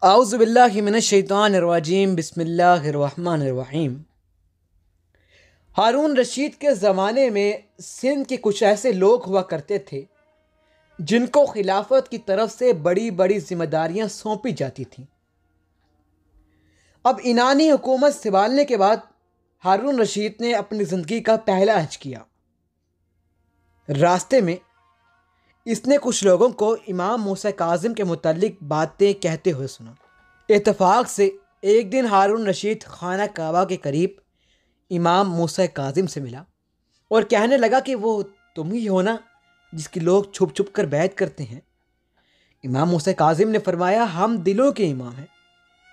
اعوذ باللہ من الشیطان الرجیم بسم اللہ الرحمن الرحیم۔ ہارون رشید کے زمانے میں سندھ کے کچھ ایسے لوگ ہوا کرتے تھے جن کو خلافت کی طرف سے بڑی بڑی ذمہ داریاں سونپی جاتی تھیں۔ اب انانی حکومت سنبھالنے کے بعد ہارون رشید نے اپنی زندگی کا پہلا حج کیا۔ راستے میں اس نے کچھ لوگوں کو امام موسیٰ کاظم کے متعلق باتیں کہتے ہوئے سنا۔ اتفاق سے ایک دن ہارون رشید خانہ کعبہ کے قریب امام موسیٰ کاظم سے ملا اور کہنے لگا کہ وہ تم ہی ہو نا جس کی لوگ چھپ چھپ کر بیعت کرتے ہیں۔ امام موسیٰ کاظم نے فرمایا، ہم دلوں کے امام ہیں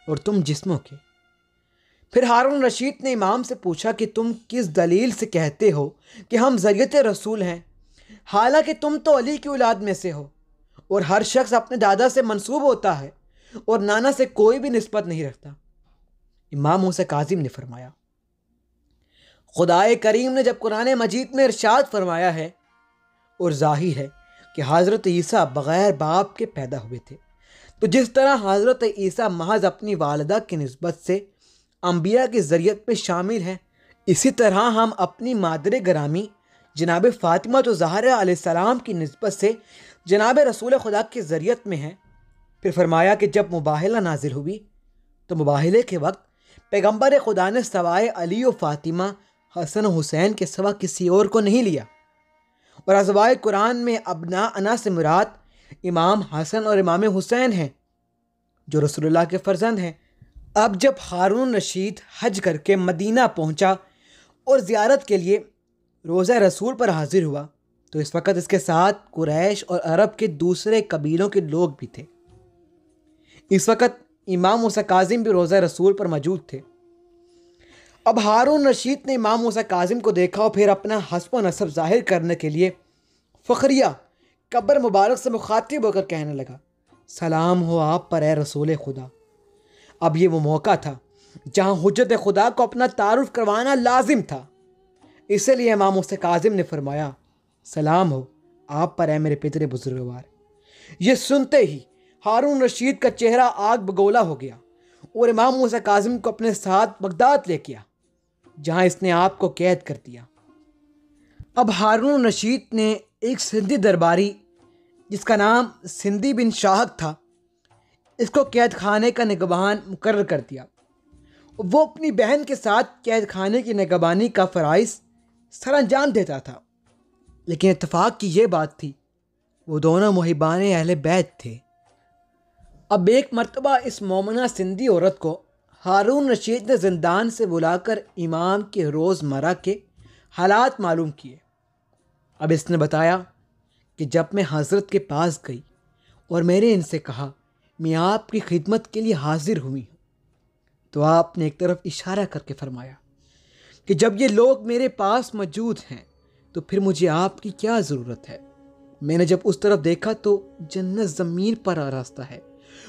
اور تم جسموں کے۔ پھر ہارون رشید نے امام سے پوچھا کہ تم کس دلیل سے کہتے ہو کہ ہم ذریعت رسول ہیں، حالانکہ تم تو علی کی اولاد میں سے ہو اور ہر شخص اپنے دادا سے منسوب ہوتا ہے اور نانا سے کوئی بھی نسبت نہیں رکھتا۔ امام موسیٰ کاظم نے فرمایا، خدائے کریم نے جب قرآن مجید میں ارشاد فرمایا ہے اور ظاہر ہے کہ حضرت عیسیٰ بغیر باپ کے پیدا ہوئے تھے، تو جس طرح حضرت عیسیٰ محض اپنی والدہ کی نسبت سے انبیاء کی ذریت میں شامل ہیں، اسی طرح ہم اپنی مادر گرامی جناب فاطمہ الزہرا علیہ السلام کی نسبت سے جناب رسول خدا کی ذریت میں ہیں۔ پھر فرمایا کہ جب مباہلہ نازل ہوئی تو مباہلے کے وقت پیغمبر خدا نے سوائے علی و فاطمہ، حسن و حسین کے سوا کسی اور کو نہیں لیا، اور ازواج قرآن میں ابنا انا سے مراد امام حسن اور امام حسین ہیں جو رسول اللہ کے فرزند ہیں۔ اب جب ہارون رشید حج کر کے مدینہ پہنچا اور زیارت کے لیے روضہ رسول پر حاضر ہوا تو اس وقت اس کے ساتھ قریش اور عرب کے دوسرے قبیلوں کے لوگ بھی تھے۔ اس وقت امام موسیٰ کاظم بھی روضہ رسول پر موجود تھے۔ اب ہارون رشید نے امام موسیٰ کاظم کو دیکھا اور پھر اپنا حسب و نسب ظاہر کرنے کے لیے فخریہ قبر مبارک سے مخاطب ہو کر کہنے لگا، سلام ہو آپ پر اے رسول خدا۔ اب یہ وہ موقع تھا جہاں حجت خدا کو اپنا تعارف کروانا لازم تھا، اسی لیے امام موسیٰ کاظم نے فرمایا، سلام ہو آپ پر اے میرے پتر بزرگوار۔ یہ سنتے ہی ہارون رشید کا چہرہ آگ بگولا ہو گیا اور امام موسیٰ کاظم کو اپنے ساتھ بغداد لے گیا، جہاں اس نے آپ کو قید کر دیا۔ اب ہارون رشید نے ایک سندھی درباری جس کا نام سندھی بن شاہد تھا، اس کو قید خانے کا نگہبان مقرر کر دیا۔ وہ اپنی بہن کے ساتھ قید خانے کی نگہبانی کا فرائض سر انجام دیتا تھا، لیکن اتفاق کی یہ بات تھی وہ دونوں محبان اہل بیت تھے۔ اب ایک مرتبہ اس مومنہ سندھی عورت کو ہارون رشید نے زندان سے بلا کر امام کے روزمرہ کے حالات معلوم کیے۔ اب اس نے بتایا کہ جب میں حضرت کے پاس گئی اور میں نے ان سے کہا میں آپ کی خدمت کے لیے حاضر ہوئی ہوں، تو آپ نے ایک طرف اشارہ کر کے فرمایا کہ جب یہ لوگ میرے پاس موجود ہیں تو پھر مجھے آپ کی کیا ضرورت ہے۔ میں نے جب اس طرف دیکھا تو جنت زمین پر آراستہ ہے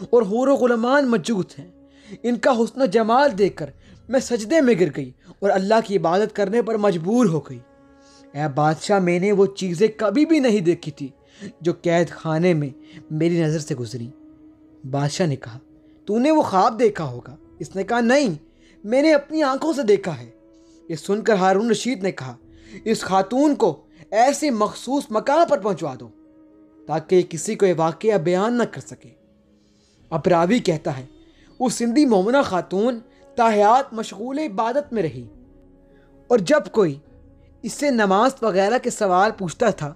اور حور و غلامان موجود ہیں۔ ان کا حسن و جمال دیکھ کر میں سجدے میں گر گئی اور اللہ کی عبادت کرنے پر مجبور ہو گئی۔ اے بادشاہ، میں نے وہ چیزیں کبھی بھی نہیں دیکھی تھی جو قید خانے میں میری نظر سے گزری۔ بادشاہ نے کہا، تو نے وہ خواب دیکھا ہوگا؟ اس نے کہا، نہیں، میں نے اپنی آنکھوں سے دیکھا ہے۔ یہ سن کر ہارون رشید نے کہا، اس خاتون کو ایسے مخصوص مقام پر پہنچوا دو تاکہ کسی کو یہ واقعہ بیان نہ کر سکے۔ اب راوی کہتا ہے، وہ سندھی مومنہ خاتون تاحیات مشغول عبادت میں رہی، اور جب کوئی اس سے نماز وغیرہ کے سوال پوچھتا تھا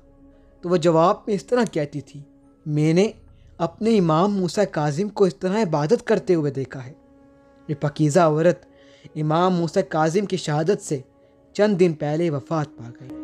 تو وہ جواب میں اس طرح کہتی تھی، میں نے اپنے امام موسیٰ کاظم کو اس طرح عبادت کرتے ہوئے دیکھا ہے۔ یہ پاکیزہ عورت امام موسیٰ کاظم کی شہادت سے چند دن پہلے وفات پا گئی۔